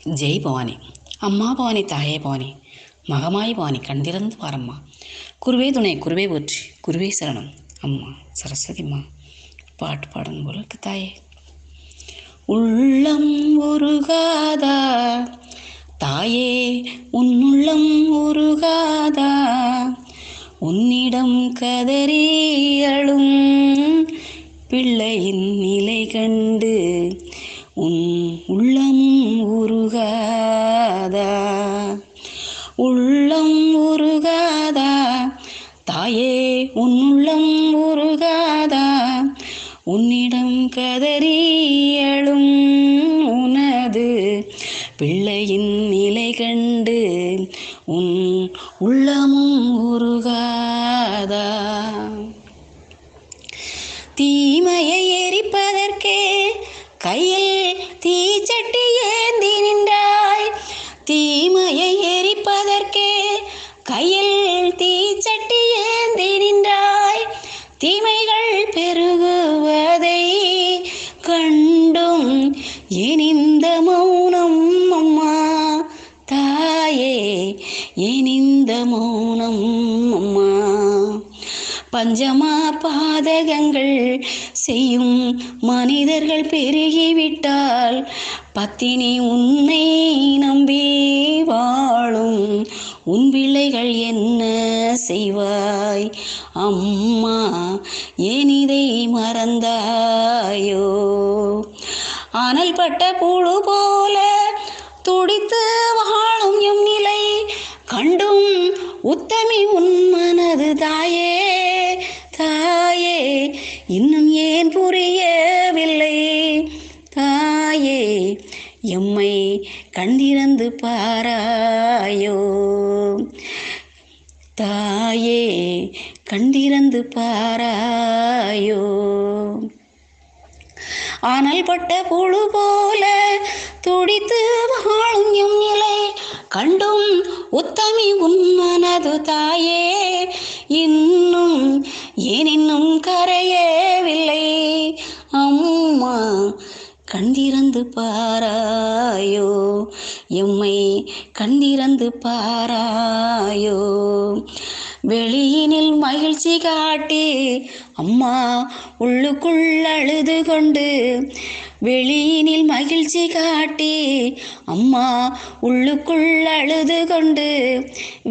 ஜெய் பவானி. அம்மா பவானி, தாயே பவானி, மகமாய் பவானி, கண்திறந்து பாரம்மா. குருவே துணை, குருவே போற்றி, குருவே சரணம். அம்மா சரஸ்வதிம்மா பாட்டு பாடணும் போல இருக்கு தாயே. உள்ளம் உருகாதா தாயே, உன்னுள்ளம் உருகாதா, உன்னிடம் கதறி அழும் பிள்ளையின் நிலை கண்டு உன் உள்ளமும் உருகாதா. உள்ளம் உருகாதா தாயே, உன் உள்ளம் உருகாதா, உன்னிடம் கதறி அழும் உனது பிள்ளையின் நிலை கண்டு உன் உள்ளமும் உருகாதா. தீமையை எரிப்பதற்கே கையில் தீச்சட்டி ஏந்தி நின்றாய், தீமையை எரிப்பதற்கே கையில் தீச்சட்டி ஏந்தி நின்றாய், தீமைகள் பெருகுவதை கண்டும் ஏன் இந்த மௌனம் அம்மா தாயே, ஏன் இந்த மௌனம் அம்மா. பஞ்சமா பாதகங்கள் செய்யும் மனிதர்கள் பெருகிவிட்டால் பத்தினி உன்னை நம்பி வாழும் உன் பிள்ளைகள் என்ன செய்வாய் அம்மா, ஏன் இதை மறந்தாயோ. அனல் பட்ட புழு போல துடித்து வாழும் எம் நிலை கண்டும் உத்தமி உன் மனது தாயே, தாயே இன்னும் ஏன் புரியவில்லை தாயே, எம்மை கண்திறந்து பாராயோ தாயே, கண்திறந்து பாராயோ. அனல் பட்ட புழு போல துடித்து வாழும் எம் நிலை கண்டும் உத்தமி உன் மனது தாயே, இன்னும் ஏன் இன்னும் கரையவில்லை அம்மா, கண்திறந்து பாராயோ, எம்மை கண்திறந்து பாராயோ. வெளியினில் மகிழ்ச்சி காட்டி அம்மா உள்ளுக்குள் அழுது கொண்டு, வெளியினில் மகிழ்ச்சி காட்டி அம்மா உள்ளுக்குள் அழுது கொண்டு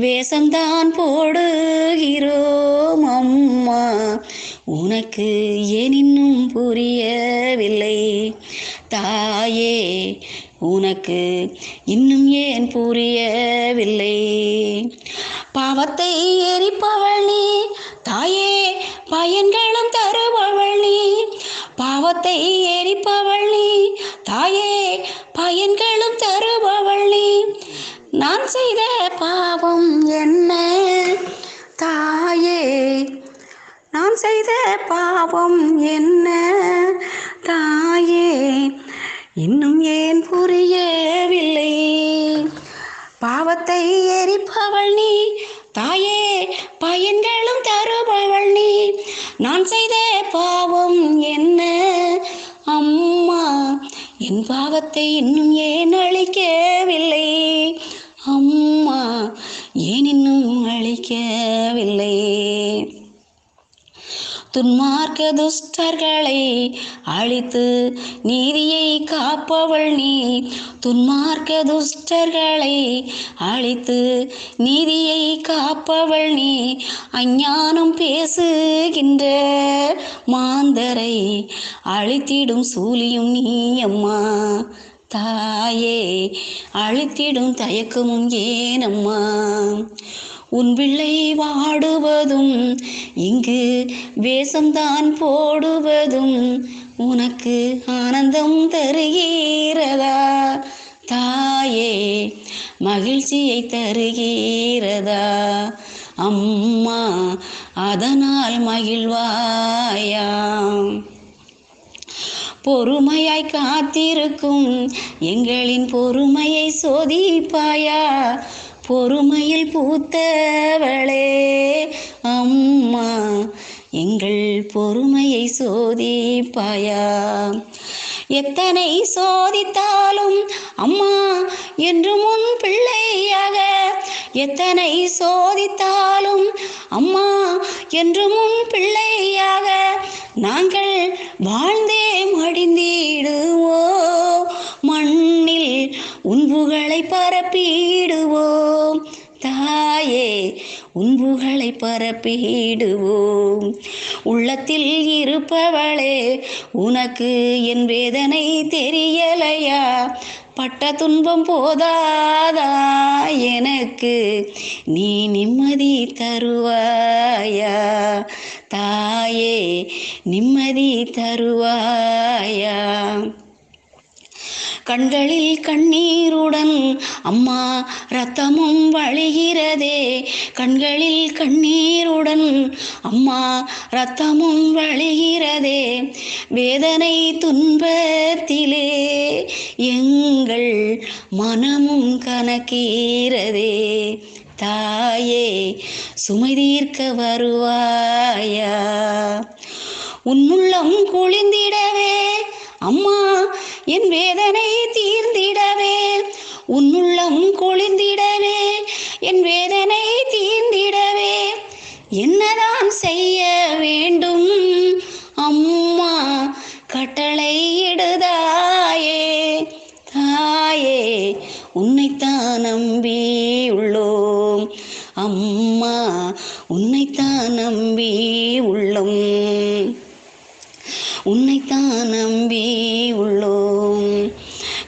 வேஷம்தான் போடுகிறோம் அம்மா, உனக்கு ஏன் இன்னும் புரியவில்லை தாயே, உனக்கு இன்னும் ஏன் புரியவில்லை. பாவத்தை எரிப்பவள் நீ தாயே, பயன்களும் தருபவள் நீ, பாவத்தை எரிப்பவள் நீ தாயே, பயன்களும் தருபவள் நீ. நான் செய்த பாவம் என்ன தாயே, நான் செய்த பாவம் என்ன தாயே, இன்னும் ஏன் புரியவில்லை. பாவத்தை எரிப்பவள் நீ தாயே, பயன்களும் தருபவள் நீ. நான் செய்த பாவம் என்ன அம்மா, என் பாவத்தை இன்னும் ஏன் அழிக்கவில்லை அம்மா, ஏன் இன்னும் அழிக்கவில்லை. துன்மார்க்க துஷ்டர்களை அழித்து நீதியை காப்பவள் நீ, துன்மார்க்க துஷ்டர்களை அழித்து நீதியை காப்பவள் நீ. அஞ்ஞானம் பேசுகின்ற மாந்தரை அழித்திடும் சூலியும் நீ அம்மா தாயே, அழித்திடும் தயக்கமும் ஏனம்மா. உன் பிள்ளை வாடுவதும் இங்கு வேஷம்தான் போடுவதும் உனக்கு ஆனந்தம் தருகிறதா தாயே, மகிழ்ச்சியை தருகிறதா அம்மா, அதனால் மகிழ்வாயா. பொறுமையாய் காத்திருக்கும் எங்களின் பொறுமையை சோதிப்பாயா, பொறுமையில் பூத்தவளே அம்மா, எங்கள் பொறுமையை சோதிப்பாயா. எத்தனை சோதித்தாலும் அம்மா என்று முன் பிள்ளையாக, எத்தனை சோதித்தாலும் அம்மா என்று முன் பிள்ளையாக நாங்கள் வாழ்ந்தே மடிந்திடுவோம். மண்ணில் உன் புகழை பரப்பிடுவோம் தாயே, உன் புகழை பரப்பிடுவோம். உள்ளத்தில் இருப்பவளே, உனக்கு என் வேதனை தெரியலையா? பட்ட துன்பம் போதாதா எனக்கு, நீ நிம்மதி தருவாயா? தாயே, நிம்மதி தருவாயா? கண்களில் கண்ணீருடன் அம்மா இரத்தமும் வழிகிறதே, கண்களில் கண்ணீருடன் அம்மா இரத்தமும் வழிகிறதே. வேதனை துன்பத்திலே எங்கள் மனமும் கனக்கிறதே. தாயே, சுமை தீர்க்க வருவாயா? உன்னுள்ளம் குளிர்ந்திடவே அம்மா என் வேதனை தீர்ந்திடவே, உன்னுள்ளம் குளிர்ந்திடவே என் வேதனை தீர்ந்திடவே என்னதான் செய்ய வேண்டும் அம்மா? கட்டளை இடுதாயே. தாயே, உன்னைத்தான் நம்பி உள்ளோம் அம்மா, உன்னைத்தான் நம்பி உள்ளோம், உன்னைத்தான் நம்பி உள்ளோம்.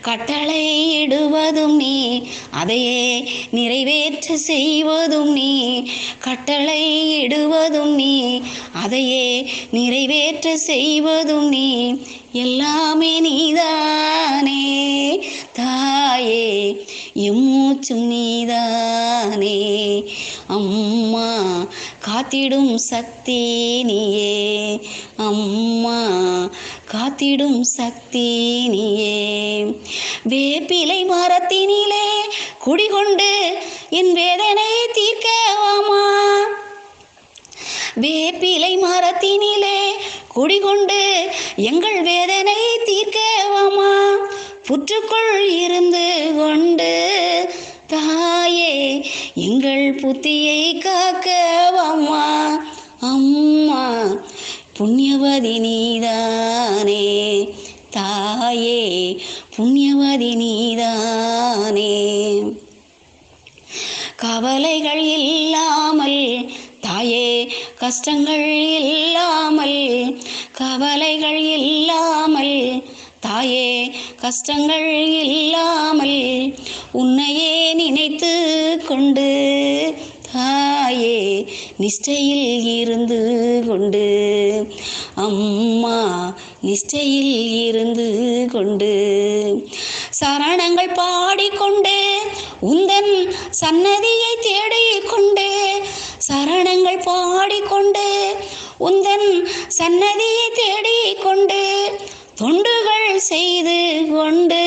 கட்டளை இடுவதும் நீ, அதையே நிறைவேற்ற செய்வதும் நீ. கட்டளை இடுவதும் நீ, அதையே நிறைவேற்ற செய்வதும் நீ. எல்லாமே நீதானே தாயே, எம்மூச்சும் நீதானே அம்மா. காத்திடும் சக்தி நீயே அம்மா, காத்திடும் சக்தி நீயே. வேப்பிலை மரத்தினிலே குடிகொண்டு என் வேதனை தீர்க்கவாமா? வேப்பிலை மரத்தினிலே குடிகொண்டு எங்கள் வேதனை தீர்க்கவாமா? புற்றுக்குள் இருந்து கொண்டு தாயே, எங்கள் புத்தியை காக்கவாமா? அம்மா, புண்ணியவதி நீதானே தாயே, புண்ணியவதி நீதானே. கவலைகள் இல்லாமல் தாயே, கஷ்டங்கள் இல்லாமல், கவலைகள் இல்லாமல் தாயே, கஷ்டங்கள் இல்லாமல் உன்னையே நினைத்து கொண்டு தாயே, நிஷ்டையில் இருந்து கொண்டு அம்மா, நிஷ்டையில் இருந்து கொண்டு சரணங்கள் பாடிக்கொண்டு உந்தன் சன்னதியை தேடிக்கொண்டு, சரணங்கள் பாடிக்கொண்டு உந்தன் சன்னதியை தேடிக்கொண்டு தொண்டுகள் செய்து கொண்டு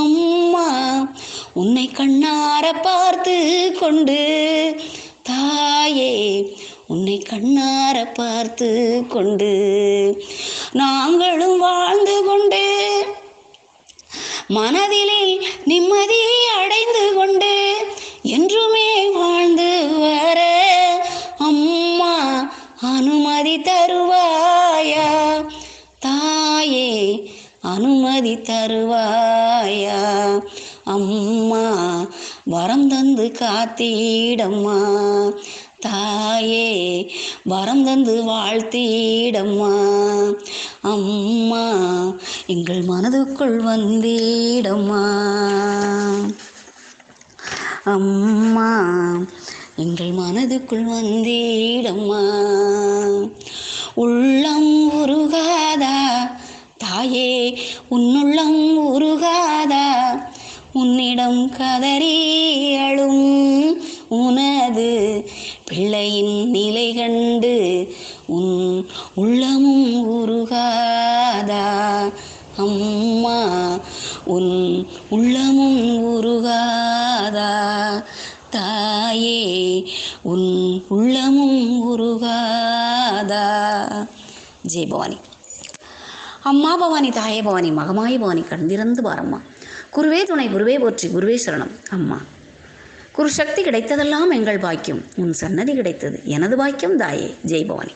அம்மா, உன்னை கண்ணார பார்த்து கொண்டு தாயே, உன்னை கண்ணார பார்த்து கொண்டு நாங்களும் வாழ்ந்து கொண்டு மனதிலே நிம்மதி அடைந்து கொண்டு என்றுமே வாழ்ந்து வர அம்மா, அனுமதி தருவாயா? தாயே, அனுமதி தருவாயா? அம்மா, வரம் தந்து காத்திடம்மா. தாயே, வரம் தந்து வாழ்த்திடம்மா. அம்மா, எங்கள் மனதுக்குள் வந்திடம்மா. அம்மா, எங்கள் மனதுக்குள் வந்திடம்மா. உள்ளம் உருகாதா தாயே, உன்னுள்ளம் உருகாதா? உன்னிடம் கதறி அழும் உனது பிள்ளையின் நிலை கண்டு உன் உள்ளமும் உருகாதா? அம்மா, உன் உள்ளமும் உருகாதா? தாயே, உன் உள்ளமும் உருகாதா? ஜெய் பவானி. அம்மா பவானி தாயே பவானி மகமாயி பவானி கண் திறந்து பாரம்மா. குருவே துணை குருவே போற்றி குருவே சரணம் அம்மா. குரு சக்தி கிடைத்ததெல்லாம் எங்கள் பாக்கியம், உன் சன்னதி கிடைத்தது எனது பாக்கியம் தாயே. ஜெய் பவானி.